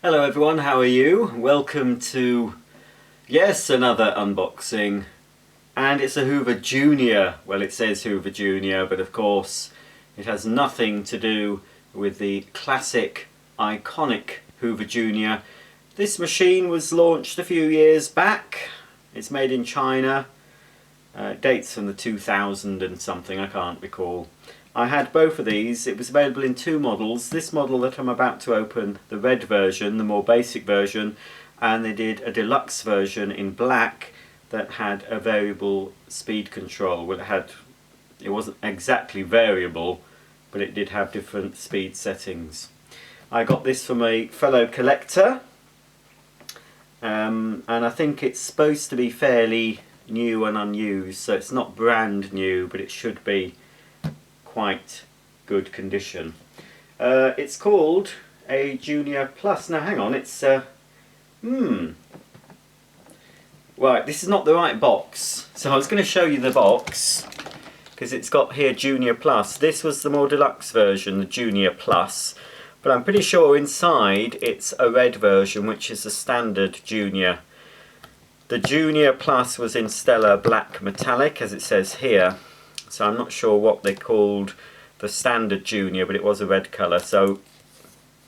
Hello everyone, how are you? Welcome to, yes, another unboxing. And it's a Hoover Junior. Well, it says Hoover Junior, but of course it has nothing to do with the classic, iconic Hoover Junior. This machine was launched a few years back. It's made in China. It dates from the 2000 and something, I can't recall. I had both of these. It was available in two models. This model that I'm about to open, the red version, the more basic version, and they did a deluxe version in black that had a variable speed control. Well, it wasn't exactly variable, but it did have different speed settings. I got this from a fellow collector, and I think it's supposed to be fairly new and unused, so it's not brand new, but it should be quite good condition. It's called a Junior Plus. Now hang on, it's right, this is not the right box. So I was going to show you the box because it's got here Junior Plus. This was the more deluxe version, the Junior Plus, but I'm pretty sure inside it's a red version, which is the standard Junior. The Junior Plus was in stellar black metallic, as it says here. So I'm not sure what they called the standard Junior, but it was a red colour. So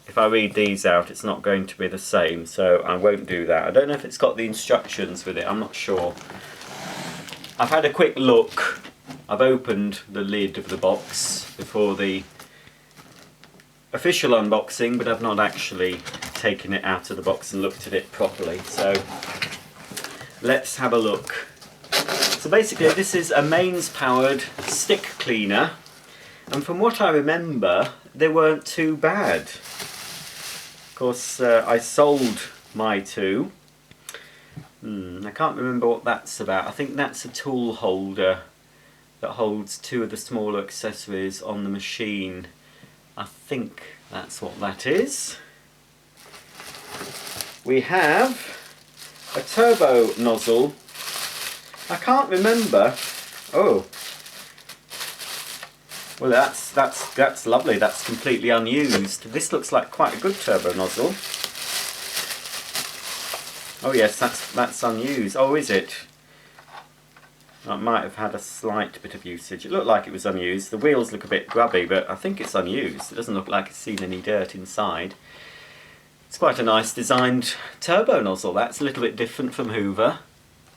if I read these out, it's not going to be the same, so I won't do that. I don't know if it's got the instructions with it, I'm not sure. I've had a quick look. I've opened the lid of the box before the official unboxing, but I've not actually taken it out of the box and looked at it properly. So let's have a look. So basically this is a mains powered stick cleaner, and from what I remember they weren't too bad. Of course I sold my two. I can't remember what that's about. I think that's a tool holder that holds two of the smaller accessories on the machine. I think that's what that is. We have a turbo nozzle. I can't remember. Oh, well, that's lovely. That's completely unused. This looks like quite a good turbo nozzle. Oh yes, that's unused. Oh, is it? It might have had a slight bit of usage. It looked like it was unused. The wheels look a bit grubby, but I think it's unused. It doesn't look like it's seen any dirt inside. It's quite a nice designed turbo nozzle. That's a little bit different from Hoover.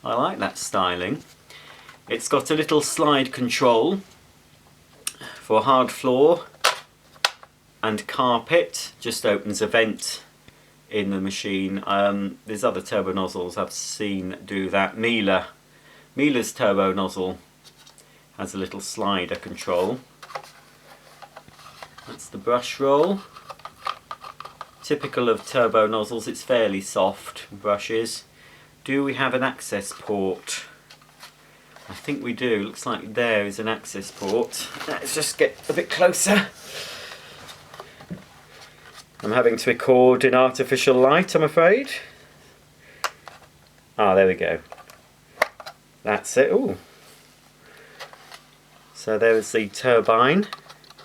I like that styling. It's got a little slide control for hard floor and carpet. Just opens a vent in the machine. There's other turbo nozzles I've seen do that. Miele's turbo nozzle has a little slider control. That's the brush roll. Typical of turbo nozzles, it's fairly soft brushes. Do we have an access port? I think we do. Looks like there is an access port. Let's just get a bit closer. I'm having to record in artificial light, I'm afraid. Ah, there we go. That's it. Ooh. So there's the turbine.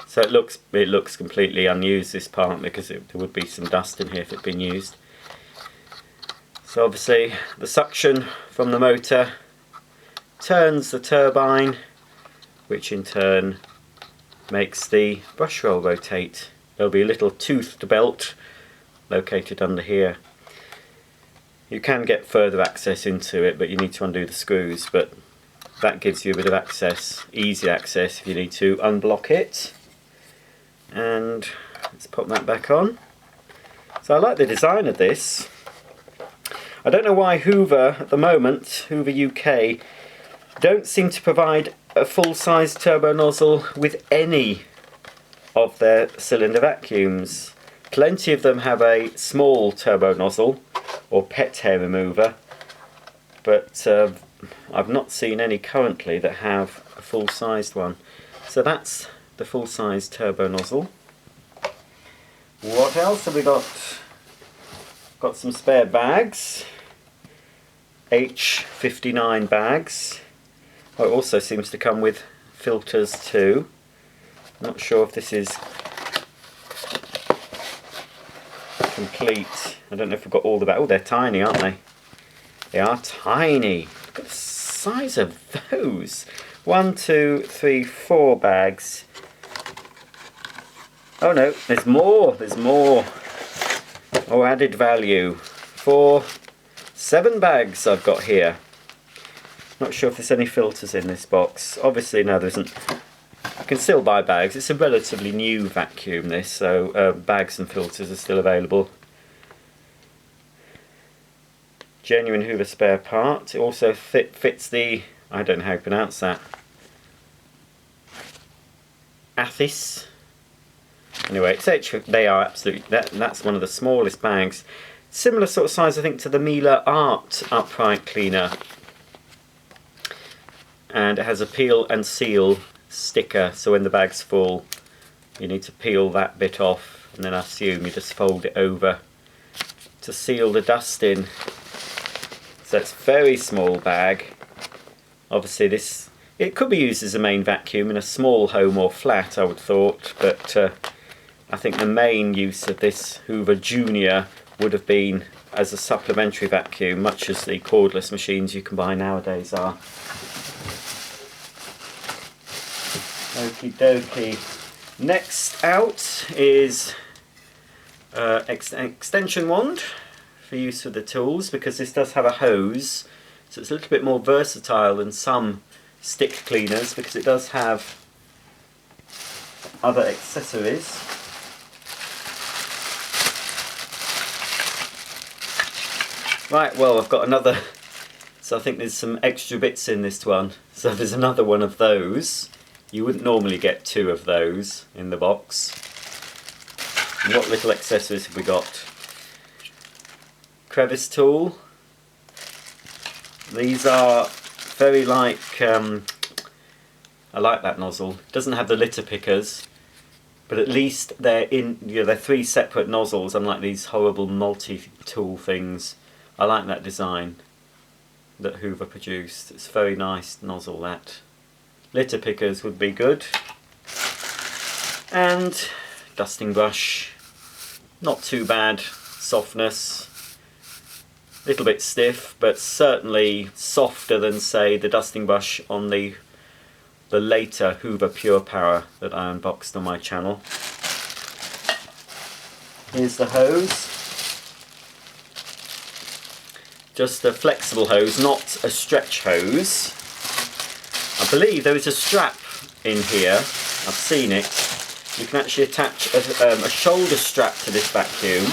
So it looks completely unused, this part, because there would be some dust in here if it had been used. So obviously the suction from the motor turns the turbine, which in turn makes the brush roll rotate. There'll be a little toothed belt located under here. You can get further access into it, but you need to undo the screws, but that gives you a bit of access, easy access if you need to unblock it. And let's pop that back on. So I like the design of this. I don't know why Hoover at the moment, Hoover UK, don't seem to provide a full-size turbo nozzle with any of their cylinder vacuums. Plenty of them have a small turbo nozzle or pet hair remover, but I've not seen any currently that have a full-sized one. So that's the full-size turbo nozzle. What else have we got? Got some spare bags, H59 bags. Oh, it also seems to come with filters too. Not sure if this is complete. I don't know if we've got all the bags. Oh, they're tiny, aren't they? They are tiny. Look at the size of those. 1, 2, 3, 4 bags. Oh no, there's more. There's more. Oh, added value. 4, 7 bags I've got here. Not sure if there's any filters in this box. Obviously, no, there isn't. You can still buy bags. It's a relatively new vacuum, this, so bags and filters are still available. Genuine Hoover spare part. It also fits the, I don't know how to pronounce that, Athyss. Anyway, it's actually, they are absolutely, that's one of the smallest bags. Similar sort of size, I think, to the Miele Art upright cleaner. And it has a peel and seal sticker, so when the bag's full, you need to peel that bit off, and then I assume you just fold it over to seal the dust in. So it's a very small bag. Obviously this, it could be used as a main vacuum in a small home or flat, I would thought, but I think the main use of this Hoover Junior would have been as a supplementary vacuum, much as the cordless machines you can buy nowadays are. Okie dokie. Next out is extension wand for use with the tools, because this does have a hose, so it's a little bit more versatile than some stick cleaners, because it does have other accessories. Right, well, I've got another, so I think there's some extra bits in this one, so there's another one of those. You wouldn't normally get 2 of those in the box. And what little accessories have we got? Crevice tool. These are very like, I like that nozzle. It doesn't have the litter pickers, but at least they're in, you know, they're 3 separate nozzles, unlike these horrible multi-tool things. I like that design that Hoover produced. It's a very nice nozzle, that. Litter pickers would be good. And dusting brush. Not too bad. Softness. A little bit stiff, but certainly softer than, say, the dusting brush on the later Hoover Pure Power that I unboxed on my channel. Here's the hose. Just a flexible hose, not a stretch hose. I believe there is a strap in here. I've seen it. You can actually attach a shoulder strap to this vacuum.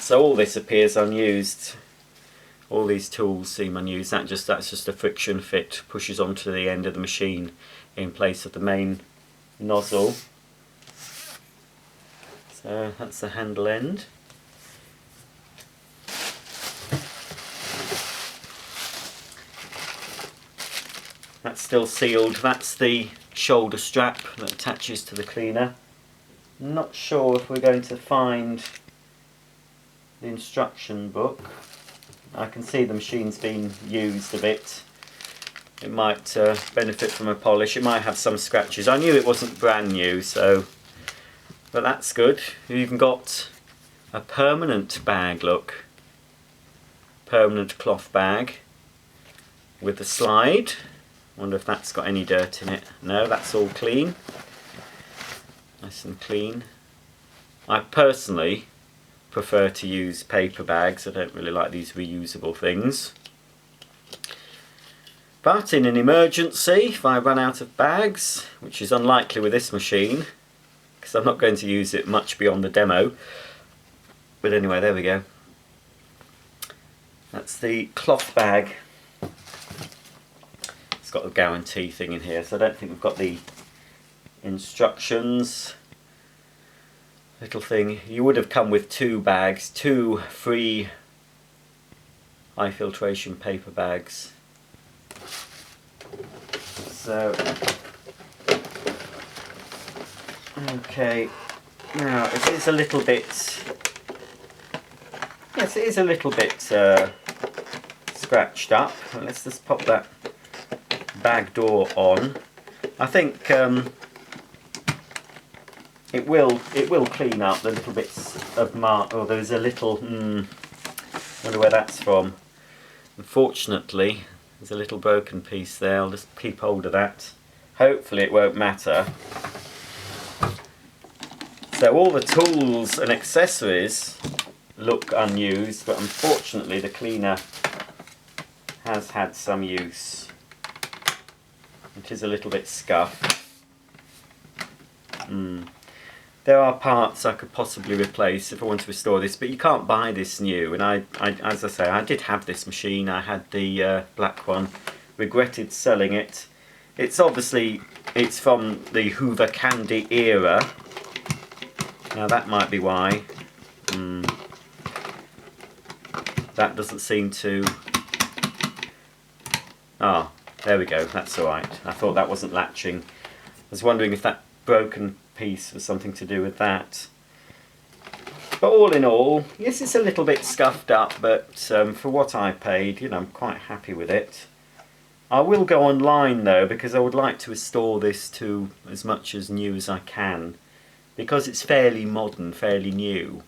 So all this appears unused. All these tools seem unused. That's just a friction fit, pushes onto the end of the machine in place of the main nozzle. So that's the handle end. That's still sealed. That's the shoulder strap that attaches to the cleaner. I'm not sure if we're going to find the instruction book. I can see the machine's been used a bit. It might benefit from a polish. It might have some scratches. I knew it wasn't brand new, so, but that's good. We've even got a permanent bag, look. Permanent cloth bag with a slide. Wonder if that's got any dirt in it. No, that's all clean. Nice and clean. I personally prefer to use paper bags. I don't really like these reusable things. But in an emergency, if I run out of bags, which is unlikely with this machine, because I'm not going to use it much beyond the demo. But anyway, there we go. That's the cloth bag. It's got a guarantee thing in here, so I don't think we've got the instructions. Little thing. You would have come with 2 bags, 2 free high filtration paper bags. So, okay, now it is a little bit, yes, it is a little bit scratched up. Let's just pop that bag door on. I think it will clean up the little bits of mark. Oh, there's a little, wonder where that's from. Unfortunately, there's a little broken piece there. I'll just keep hold of that. Hopefully it won't matter. So all the tools and accessories look unused, but unfortunately the cleaner has had some use. It is a little bit scuffed. There are parts I could possibly replace if I want to restore this, but you can't buy this new. And I as I say, I did have this machine. I had the black one. Regretted selling it. It's obviously, it's from the Hoover Candy era. Now that might be why. That doesn't seem to... Ah, there we go, that's alright. I thought that wasn't latching. I was wondering if that broken piece was something to do with that. But all in all, yes, it's a little bit scuffed up, but for what I paid, you know, I'm quite happy with it. I will go online though, because I would like to restore this to as much as new as I can. Because it's fairly modern, fairly new,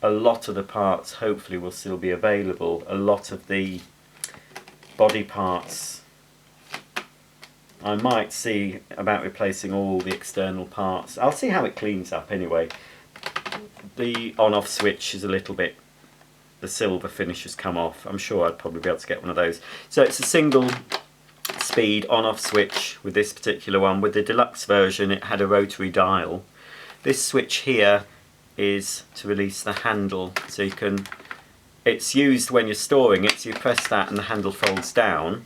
a lot of the parts hopefully will still be available. A lot of the body parts, I might see about replacing all the external parts. I'll see how it cleans up anyway. The on-off switch is a little bit, the silver finish has come off. I'm sure I'd probably be able to get one of those. So it's a single speed on-off switch with this particular one. With the deluxe version it had a rotary dial. This switch here is to release the handle, so you can, it's used when you're storing it, so you press that and the handle folds down.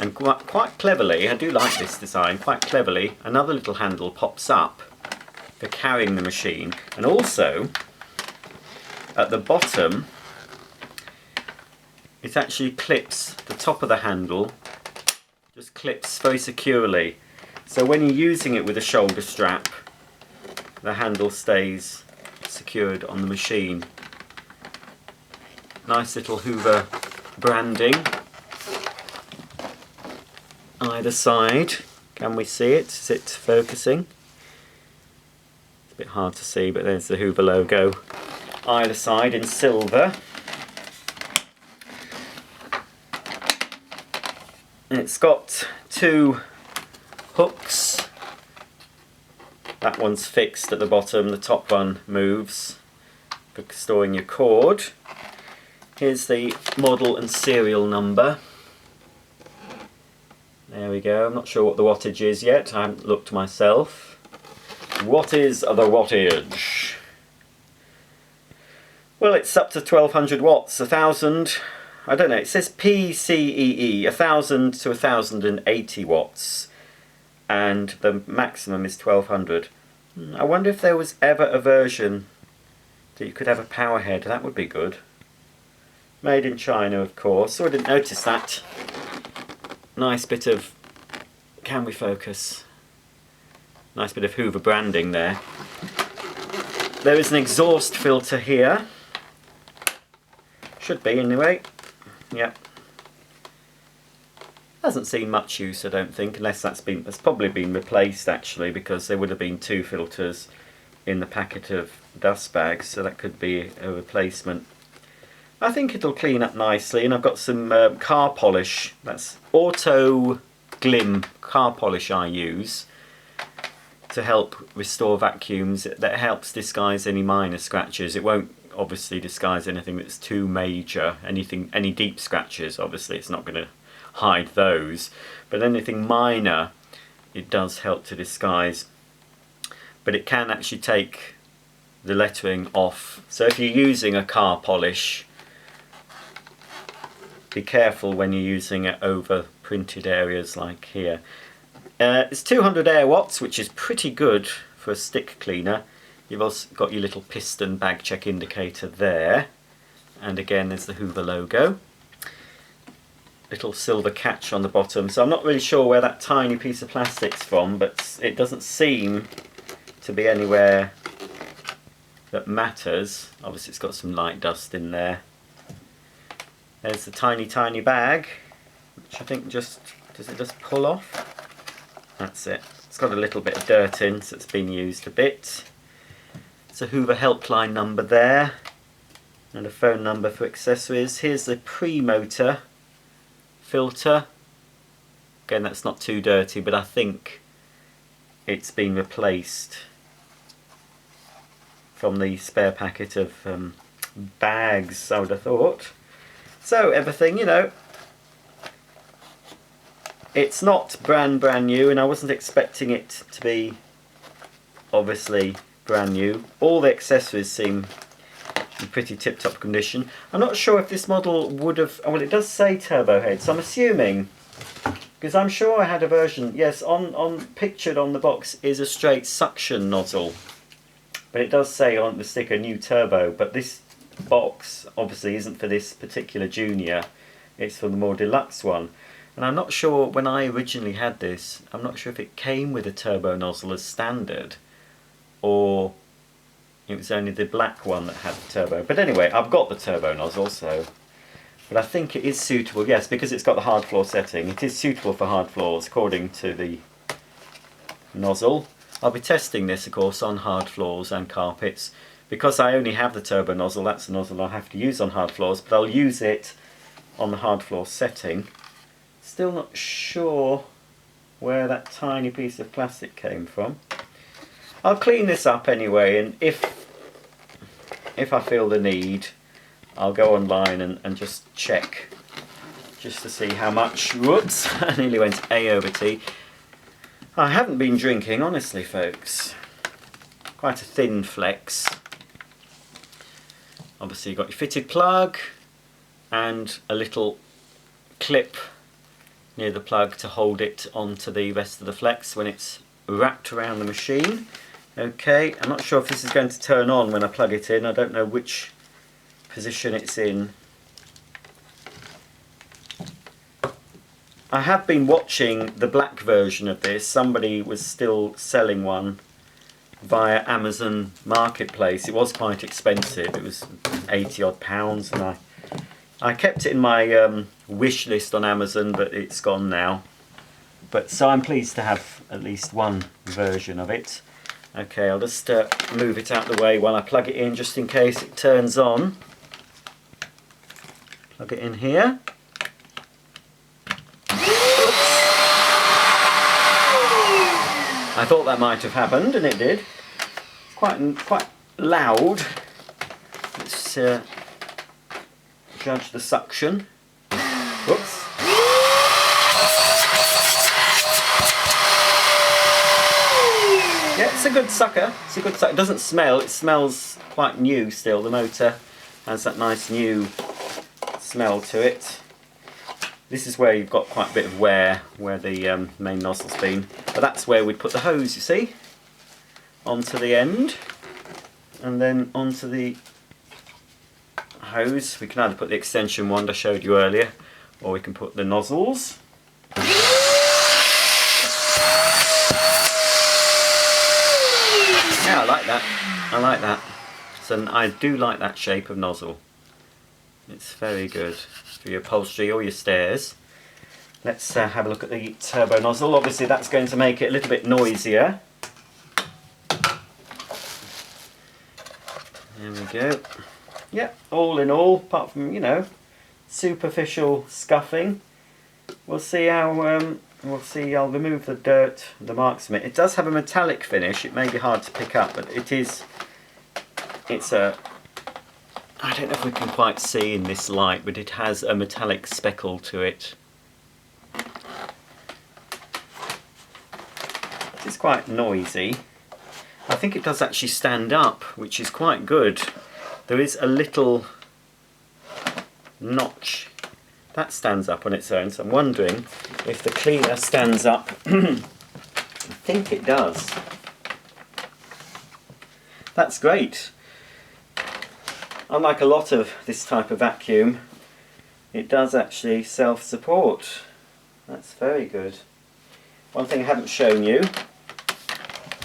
And quite cleverly, I do like this design, quite cleverly another little handle pops up for carrying the machine, and also at the bottom it actually clips the top of the handle, just clips very securely, so when you're using it with a shoulder strap the handle stays secured on the machine. Nice little Hoover branding either side. Can we see it? Is it focusing? It's a bit hard to see, but there's the Hoover logo either side in silver. And it's got two hooks. That one's fixed at the bottom, the top one moves for storing your cord. Here's the model and serial number. There we go. I'm not sure what the wattage is yet. I haven't looked myself. What is the wattage? Well, it's up to 1200 watts, 1000. I don't know. It says PCEE, 1000 to 1080 watts. And the maximum is 1200. I wonder if there was ever a version that you could have a power head. That would be good. Made in China, of course. So I didn't notice that. Nice bit of, can we focus? Nice bit of Hoover branding there. There is an exhaust filter here. Should be anyway. Yep. Hasn't seen much use, I don't think, unless that's probably been replaced actually, because there would have been two filters in the packet of dust bags, so that could be a replacement. I think it'll clean up nicely, and I've got some car polish. That's Auto Glim car polish I use to help restore vacuums. That helps disguise any minor scratches. It won't obviously disguise anything that's too major. Any deep scratches, obviously it's not going to hide those, but anything minor it does help to disguise. But it can actually take the lettering off, so if you're using a car polish, be careful when you're using it over printed areas like here. It's 200 air watts, which is pretty good for a stick cleaner. You've also got your little piston bag check indicator there, and again there's the Hoover logo. Little silver catch on the bottom, so I'm not really sure where that tiny piece of plastic's from, but it doesn't seem to be anywhere that matters. Obviously it's got some light dust in there. There's the tiny bag, which I think just, does it just pull off? That's it. It's got a little bit of dirt in, so it's been used a bit. It's a Hoover helpline number there, and a phone number for accessories. Here's the pre-motor filter. Again, that's not too dirty, but I think it's been replaced from the spare packet of bags, I would have thought. So everything, you know, it's not brand new, and I wasn't expecting it to be obviously brand new. All the accessories seem in pretty tip-top condition. I'm not sure if this model would have, well, it does say turbo head, so I'm assuming, because I'm sure I had a version, yes, on pictured on the box is a straight suction nozzle, but it does say on the sticker new turbo. But this box obviously isn't for this particular junior, it's for the more deluxe one. And I'm not sure, when I originally had this, I'm not sure if it came with a turbo nozzle as standard, or it was only the black one that had the turbo. But anyway, I've got the turbo nozzle, so... But I think it is suitable, yes, because it's got the hard floor setting. It is suitable for hard floors, according to the nozzle. I'll be testing this, of course, on hard floors and carpets. Because I only have the turbo nozzle, that's the nozzle I'll have to use on hard floors, but I'll use it on the hard floor setting. Still not sure where that tiny piece of plastic came from. I'll clean this up anyway, and if I feel the need, I'll go online and just check, just to see how much. Whoops, I nearly went A over T. I haven't been drinking, honestly, folks. Quite a thin flex. Obviously you've got your fitted plug and a little clip near the plug to hold it onto the rest of the flex when it's wrapped around the machine. Okay, I'm not sure if this is going to turn on when I plug it in. I don't know which position it's in. I have been watching the black version of this. Somebody was still selling one via Amazon Marketplace. It was quite expensive. It was 80 odd pounds, and I kept it in my wish list on Amazon, but it's gone now. But so I'm pleased to have at least one version of it. Okay, I'll just move it out of the way while I plug it in, just in case it turns on. Plug it in here. I thought that might have happened, and it did. It's quite loud. Let's judge the suction. Whoops. Yeah, it's a good sucker. It's a good sucker. It doesn't smell. It smells quite new still. The motor has that nice new smell to it. This is where you've got quite a bit of wear where the main nozzle's been. But that's where we'd put the hose, you see, onto the end, and then onto the hose. We can either put the extension wand I showed you earlier, or we can put the nozzles. Yeah, I like that. I like that. So I do like that shape of nozzle. It's very good for your upholstery or your stairs. Let's have a look at the turbo nozzle. Obviously that's going to make it a little bit noisier. There we go. Yeah, all in all, apart from, you know, superficial scuffing, we'll see how, I'll remove the dirt, the marks from it. It does have a metallic finish. It may be hard to pick up, but it's a, I don't know if we can quite see in this light, but it has a metallic speckle to it. It's quite noisy. I think it does actually stand up, which is quite good. There is a little notch that stands up on its own, so I'm wondering if the cleaner stands up. I think it does. That's great. Unlike a lot of this type of vacuum, it does actually self-support. That's very good. One thing I haven't shown you,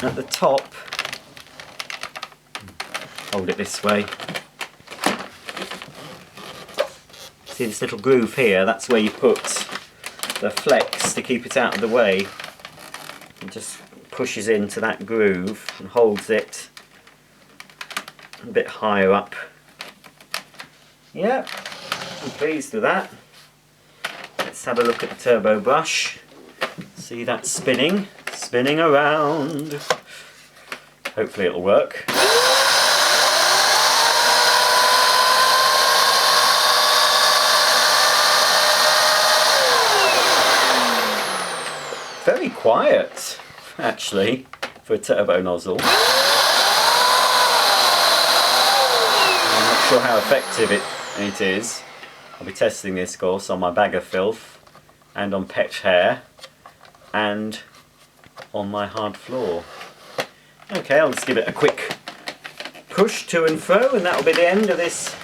at the top, hold it this way, see this little groove here? That's where you put the flex to keep it out of the way. And just pushes into that groove and holds it a bit higher up. Yeah, I'm pleased with that. Let's have a look at the turbo brush. See that spinning around. Hopefully it'll work. Very quiet, actually, for a turbo nozzle. I'm not sure how effective it is. I'll be testing this, of course, on my bag of filth, and on pet hair, and on my hard floor. Okay, I'll just give it a quick push to and fro, and that'll be the end of this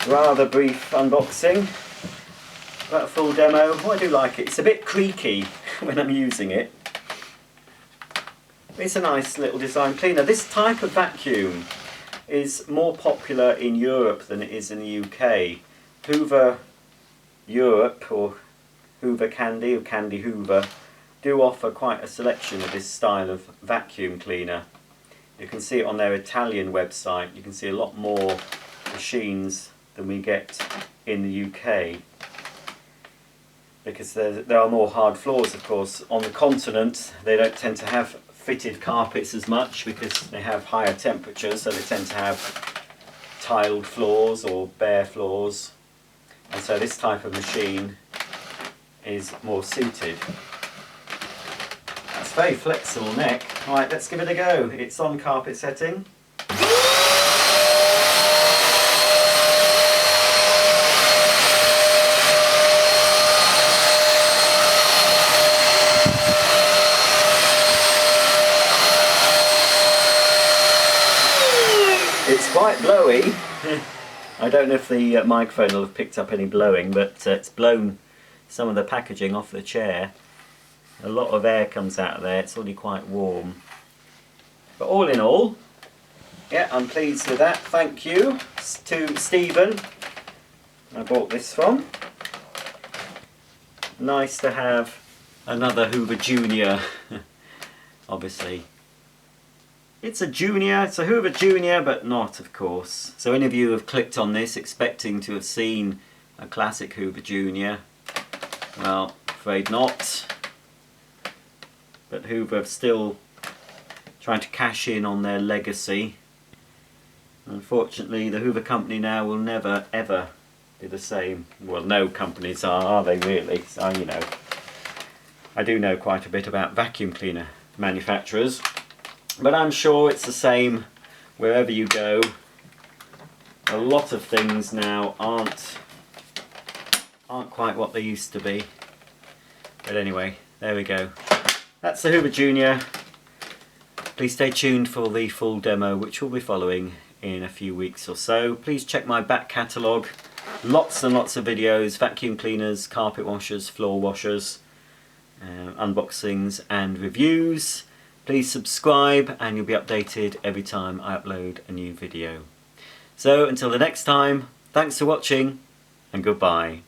rather brief unboxing. About a full demo. Oh, I do like it. It's a bit creaky when I'm using it. It's a nice little design cleaner. This type of vacuum is more popular in Europe than it is in the UK. Hoover Europe, or Hoover Candy, or Candy Hoover, do offer quite a selection of this style of vacuum cleaner. You can see it on their Italian website. You can see a lot more machines than we get in the UK. Because there are more hard floors, of course. On the continent, they don't tend to have fitted carpets as much because they have higher temperatures, so they tend to have tiled floors or bare floors. And so this type of machine is more suited. That's very flexible neck. Right, let's give it a go. It's on carpet setting. It's quite blowy. I don't know if the microphone will have picked up any blowing, but it's blown some of the packaging off the chair. A lot of air comes out of there. It's already quite warm. But all in all, yeah, I'm pleased with that. Thank you to Stephen I bought this from. Nice to have another Hoover Junior. Obviously. It's a Junior, it's a Hoover Junior, but not, of course. So any of you who have clicked on this expecting to have seen a classic Hoover Junior, well, afraid not. But Hoover are still trying to cash in on their legacy. Unfortunately, the Hoover company now will never, ever be the same. Well, no companies are they really? So, you know, I do know quite a bit about vacuum cleaner manufacturers. But I'm sure it's the same wherever you go. A lot of things now aren't quite what they used to be. But anyway, there we go. That's the Hoover Junior. Please stay tuned for the full demo, which will be following in a few weeks or so. Please check my back catalogue. Lots and lots of videos, vacuum cleaners, carpet washers, floor washers, unboxings and reviews. Please subscribe and you'll be updated every time I upload a new video. So until the next time, thanks for watching and goodbye.